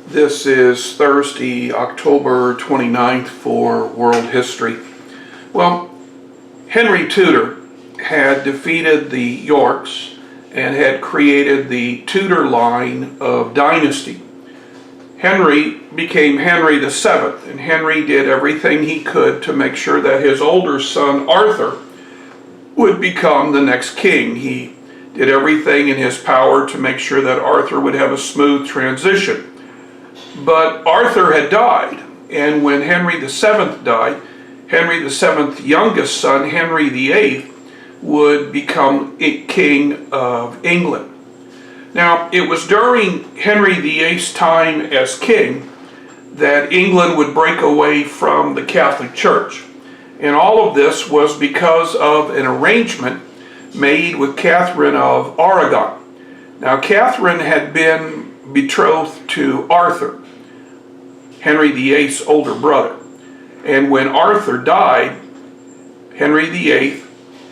This is Thursday, October 29th for World History. Well, Henry Tudor had defeated the Yorks and had created the Tudor line of dynasty. Henry became Henry VII, and Henry did everything he could to make sure that his older son Arthur would become the next king. He did everything in his power to make sure that Arthur would have a smooth transition. But Arthur had died, and when Henry VII died, Henry VII's youngest son, Henry VIII, would become king of England. Now, it was during Henry VIII's time as king that England would break away from the Catholic Church. And all of this was because of an arrangement made with Catherine of Aragon. Now, Catherine had been betrothed to Arthur, Henry VIII's older brother. And when Arthur died, Henry VIII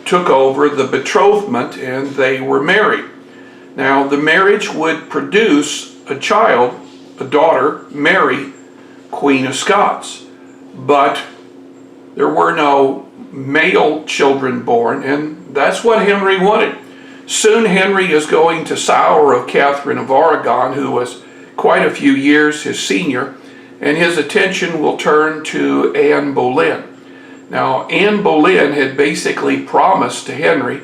took over the betrothment and they were married. Now, the marriage would produce a child, a daughter, Mary, Queen of Scots. But there were no male children born, and that's what Henry wanted. Soon Henry is going to sour of Catherine of Aragon, who was quite a few years his senior, and his attention will turn to Anne Boleyn. Now, Anne Boleyn had basically promised to Henry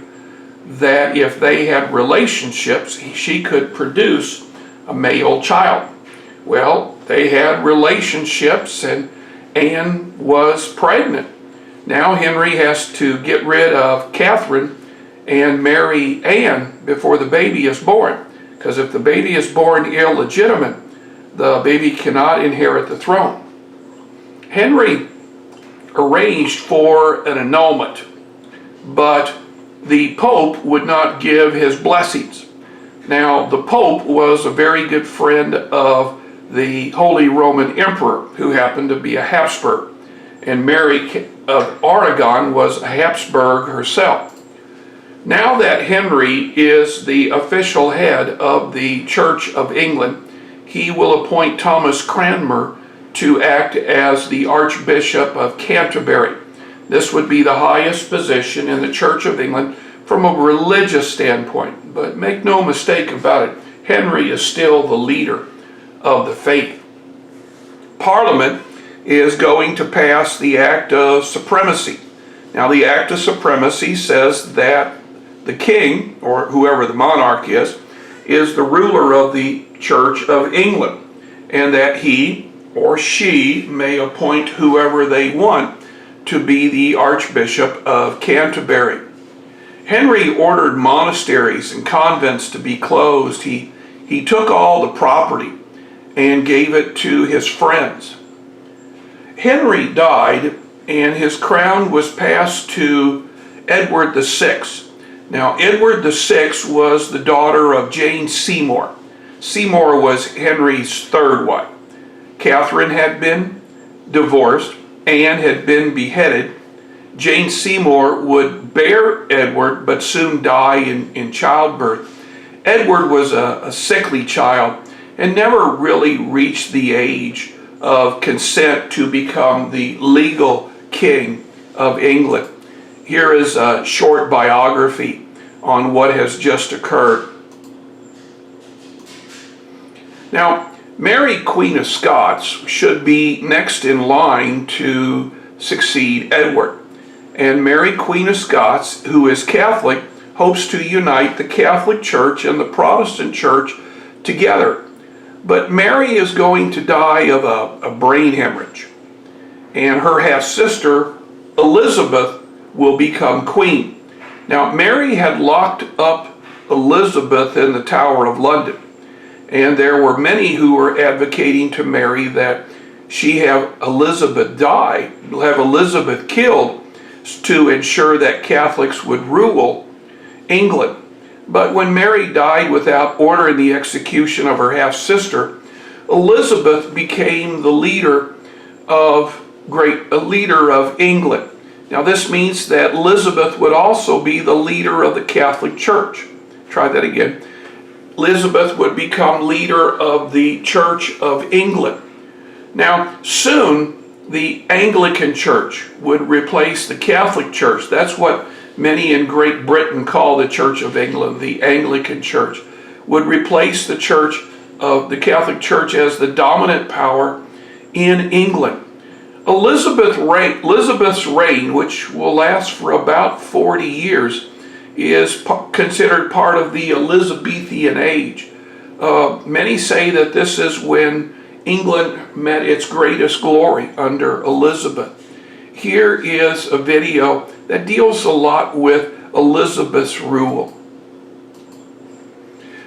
that if they had relationships, she could produce a male child. Well, they had relationships, and Anne was pregnant. Now Henry has to get rid of Catherine and marry Anne before the baby is born, because if the baby is born illegitimate, the baby cannot inherit the throne. Henry arranged for an annulment, but the Pope would not give his blessings. Now, the Pope was a very good friend of the Holy Roman Emperor, who happened to be a Habsburg, and Mary of Aragon was a Habsburg herself. Now that Henry is the official head of the Church of England, he will appoint Thomas Cranmer to act as the Archbishop of Canterbury. This would be the highest position in the Church of England from a religious standpoint. But make no mistake about it, Henry is still the leader of the faith. Parliament is going to pass the Act of Supremacy. Now, the Act of Supremacy says that the king, or whoever the monarch is the ruler of the Church of England, and that he or she may appoint whoever they want to be the Archbishop of Canterbury. Henry ordered monasteries and convents to be closed. He took all the property and gave it to his friends. Henry died, and his crown was passed to Edward VI. Now, Edward VI was the daughter of Jane Seymour. Seymour was Henry's third wife. Catherine had been divorced. Anne had been beheaded. Jane Seymour would bear Edward, but soon die in childbirth. Edward was a sickly child and never really reached the age of consent to become the legal king of England. Here is a short biography on what has just occurred. Now, Mary, Queen of Scots, should be next in line to succeed Edward. And Mary, Queen of Scots, who is Catholic, hopes to unite the Catholic Church and the Protestant Church together. But Mary is going to die of a brain hemorrhage, and her half-sister Elizabeth will become queen. Now, Mary had locked up Elizabeth in the Tower of London, and there were many who were advocating to Mary that she have Elizabeth die, have Elizabeth killed, to ensure that Catholics would rule England. But when Mary died without ordering the execution of her half-sister, Elizabeth became the leader of England. Now, this means that Elizabeth would also be the leader of the Catholic Church. Try that again. Elizabeth would become leader of the Church of England. Now, soon the Anglican Church would replace the Catholic Church. That's what many in Great Britain call the Church of England. The Anglican Church would replace the Church of the Catholic Church as the dominant power in England. Elizabeth's reign, which will last for about 40 years, is considered part of the Elizabethan age. Many say that this is when England met its greatest glory under Elizabeth. Here is a video that deals a lot with Elizabeth's rule.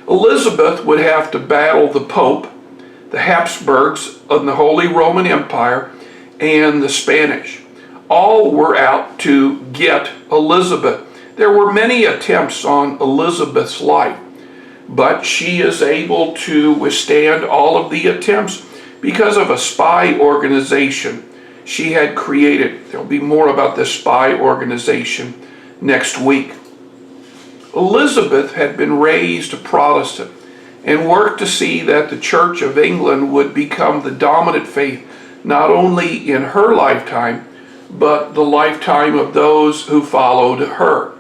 Elizabeth would have to battle the Pope, the Habsburgs of the Holy Roman Empire, and the Spanish. All were out to get Elizabeth. There were many attempts on Elizabeth's life, but she is able to withstand all of the attempts because of a spy organization she had created. There'll be more about this spy organization next week. Elizabeth had been raised a Protestant and worked to see that the Church of England would become the dominant faith not only in her lifetime, but the lifetime of those who followed her.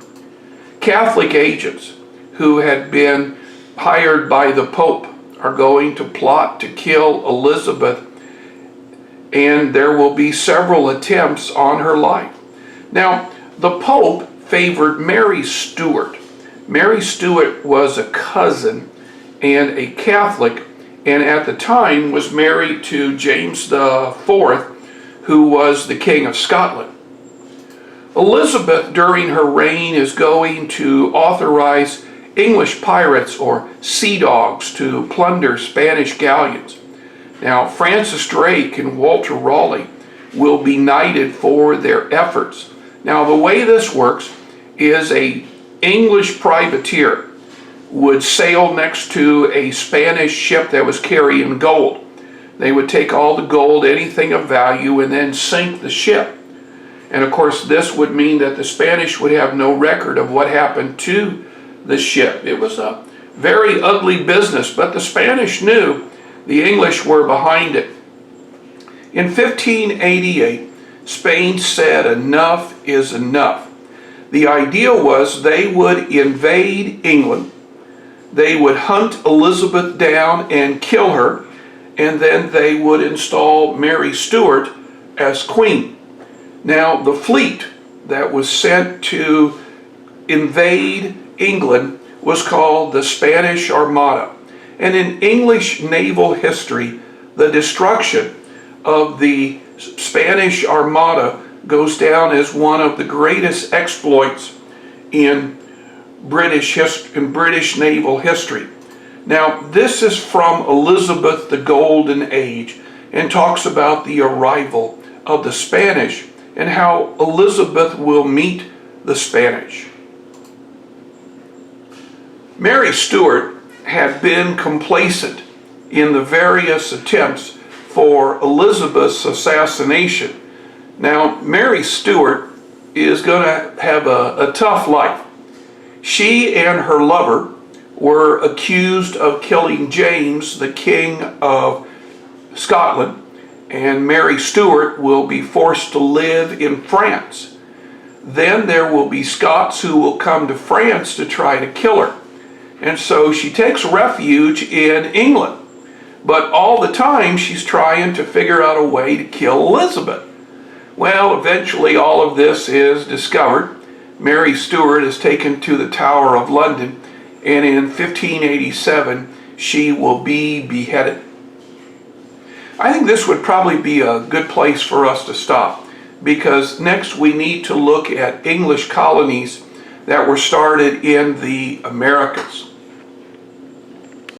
Catholic agents who had been hired by the Pope are going to plot to kill Elizabeth, and there will be several attempts on her life. Now, the Pope favored Mary Stuart. Mary Stuart was a cousin and a Catholic, and at the time was married to James IV, who was the King of Scotland. Elizabeth, during her reign, is going to authorize English pirates or sea dogs to plunder Spanish galleons. Now, Francis Drake and Walter Raleigh will be knighted for their efforts. Now, the way this works is an English privateer would sail next to a Spanish ship that was carrying gold. They would take all the gold, anything of value, and then sink the ship. And of course, this would mean that the Spanish would have no record of what happened to the ship. It was a very ugly business, but the Spanish knew the English were behind it. In 1588, Spain said enough is enough. The idea was they would invade England, they would hunt Elizabeth down and kill her, and then they would install Mary Stuart as queen. Now, the fleet that was sent to invade England was called the Spanish Armada. And in English naval history, the destruction of the Spanish Armada goes down as one of the greatest exploits in British naval history. Now, this is from Elizabeth the Golden Age and talks about the arrival of the Spanish and how Elizabeth will meet the Spanish. Mary Stuart had been complacent in the various attempts for Elizabeth's assassination. Now, Mary Stuart is going to have a tough life. She and her lover were accused of killing James, the King of Scotland, and Mary Stuart will be forced to live in France. Then there will be Scots who will come to France to try to kill her. And so she takes refuge in England. But all the time she's trying to figure out a way to kill Elizabeth. Well, eventually all of this is discovered. Mary Stuart is taken to the Tower of London, and in 1587 she will be beheaded. I think this would probably be a good place for us to stop, because next we need to look at English colonies that were started in the Americas.